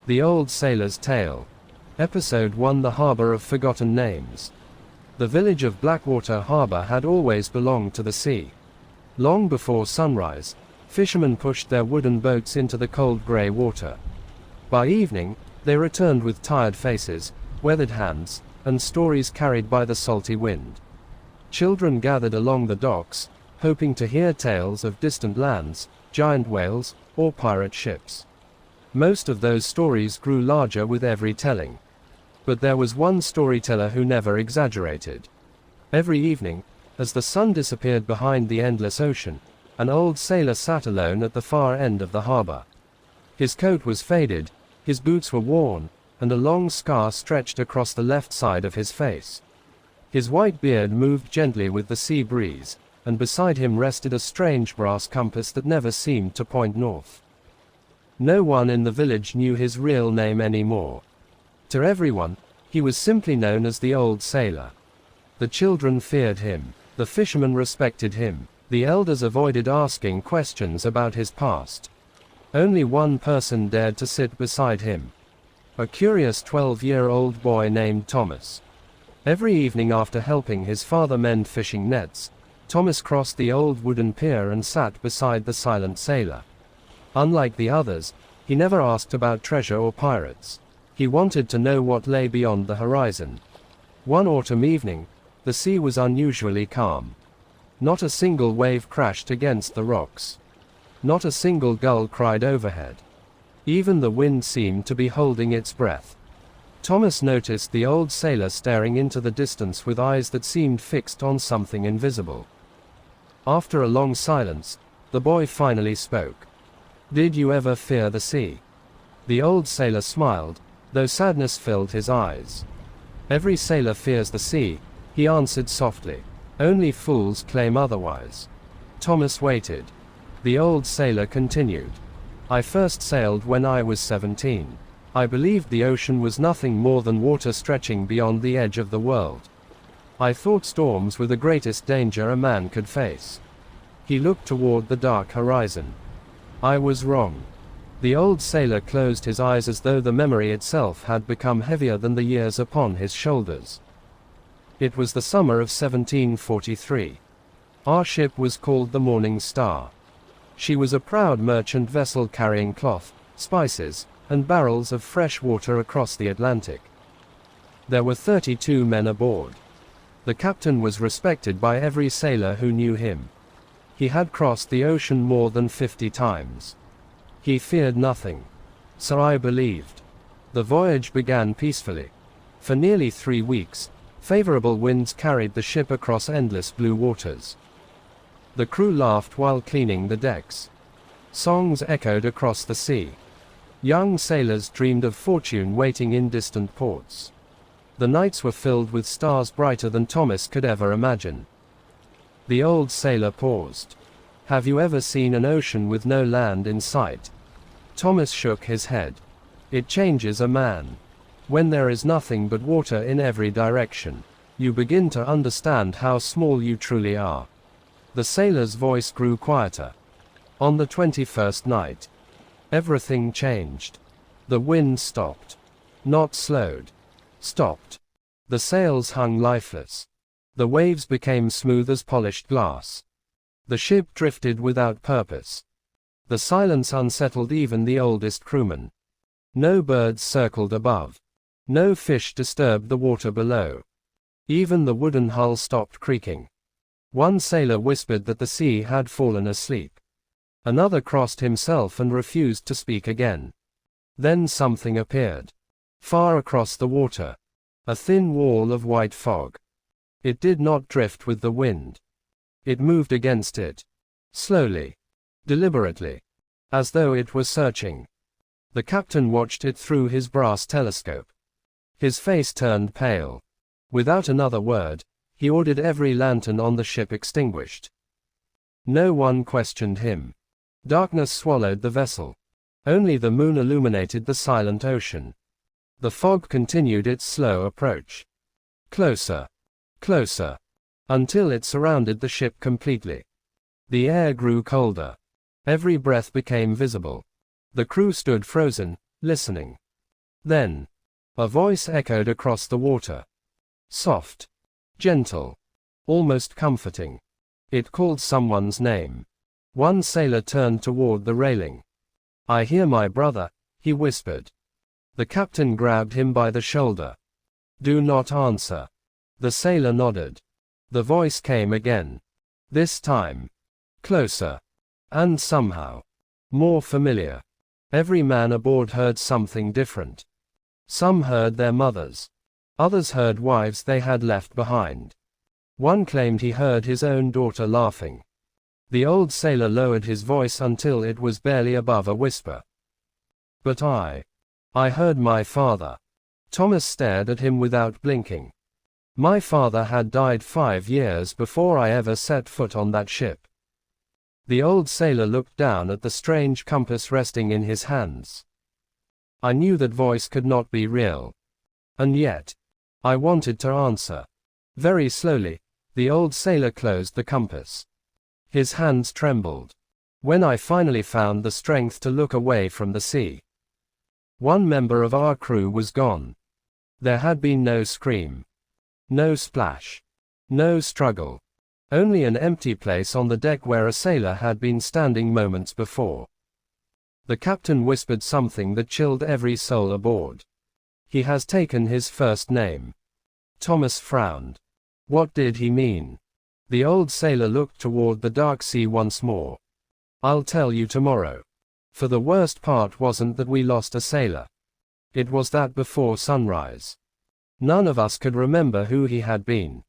The Old Sailor's Tale. Episode 1: The Harbor of Forgotten Names. The village of Blackwater Harbor had always belonged to the sea. Long before sunrise, fishermen pushed their wooden boats into the cold gray water. By evening, they returned with tired faces, weathered hands, and stories carried by the salty wind. Children gathered along the docks, hoping to hear tales of distant lands, giant whales, or pirate ships. Most of those stories grew larger with every telling. But there was one storyteller who never exaggerated. Every evening, as the sun disappeared behind the endless ocean, an old sailor sat alone at the far end of the harbor. His coat was faded, his boots were worn, and a long scar stretched across the left side of his face. His white beard moved gently with the sea breeze, and beside him rested a strange brass compass that never seemed to point north. No one in the village knew his real name anymore. To everyone, he was simply known as the Old Sailor. The children feared him, the fishermen respected him, the elders avoided asking questions about his past. Only one person dared to sit beside him. A curious 12-year-old boy named Thomas. Every evening after helping his father mend fishing nets, Thomas crossed the old wooden pier and sat beside the silent sailor. Unlike the others, he never asked about treasure or pirates. He wanted to know what lay beyond the horizon. One autumn evening, the sea was unusually calm. Not a single wave crashed against the rocks. Not a single gull cried overhead. Even the wind seemed to be holding its breath. Thomas noticed the old sailor staring into the distance with eyes that seemed fixed on something invisible. After a long silence, the boy finally spoke. "Did you ever fear the sea?" The old sailor smiled, though sadness filled his eyes. "Every sailor fears the sea," he answered softly. "Only fools claim otherwise." Thomas waited. The old sailor continued. "I first sailed when I was 17. I believed the ocean was nothing more than water stretching beyond the edge of the world. I thought storms were the greatest danger a man could face." He looked toward the dark horizon. "I was wrong." The old sailor closed his eyes as though the memory itself had become heavier than the years upon his shoulders. It was the summer of 1743. Our ship was called the Morning Star. She was a proud merchant vessel carrying cloth, spices, and barrels of fresh water across the Atlantic. There were 32 men aboard. The captain was respected by every sailor who knew him. He had crossed the ocean more than 50 times. He feared nothing. So I believed. The voyage began peacefully. For nearly 3 weeks, favorable winds carried the ship across endless blue waters. The crew laughed while cleaning the decks. Songs echoed across the sea. Young sailors dreamed of fortune waiting in distant ports. The nights were filled with stars brighter than Thomas could ever imagine. The old sailor paused. "Have you ever seen an ocean with no land in sight?" Thomas shook his head. "It changes a man. When there is nothing but water in every direction, you begin to understand how small you truly are." The sailor's voice grew quieter. On the 21st night, everything changed. The wind stopped. Not slowed. Stopped. The sails hung lifeless. The waves became smooth as polished glass. The ship drifted without purpose. The silence unsettled even the oldest crewman. No birds circled above. No fish disturbed the water below. Even the wooden hull stopped creaking. One sailor whispered that the sea had fallen asleep. Another crossed himself and refused to speak again. Then something appeared. Far across the water. A thin wall of white fog. It did not drift with the wind. It moved against it. Slowly. Deliberately. As though it were searching. The captain watched it through his brass telescope. His face turned pale. Without another word, he ordered every lantern on the ship extinguished. No one questioned him. Darkness swallowed the vessel. Only the moon illuminated the silent ocean. The fog continued its slow approach. Closer. Closer. Until it surrounded the ship completely. The air grew colder. Every breath became visible. The crew stood frozen, listening. Then, a voice echoed across the water. Soft, gentle, almost comforting. It called someone's name. One sailor turned toward the railing. "I hear my brother," he whispered. The captain grabbed him by the shoulder. "Do not answer." The sailor nodded. The voice came again. This time, closer. And somehow, more familiar. Every man aboard heard something different. Some heard their mothers. Others heard wives they had left behind. One claimed he heard his own daughter laughing. The old sailor lowered his voice until it was barely above a whisper. "But I heard my father." Thomas stared at him without blinking. "My father had died 5 years before I ever set foot on that ship." The old sailor looked down at the strange compass resting in his hands. "I knew that voice could not be real. And yet, I wanted to answer." Very slowly, the old sailor closed the compass. His hands trembled. "When I finally found the strength to look away from the sea. One member of our crew was gone. There had been no scream. No splash. No struggle. Only an empty place on the deck where a sailor had been standing moments before." The captain whispered something that chilled every soul aboard. "He has taken his first name." Thomas frowned. What did he mean? The old sailor looked toward the dark sea once more. "I'll tell you tomorrow. For the worst part wasn't that we lost a sailor. It was that before sunrise, none of us could remember who he had been.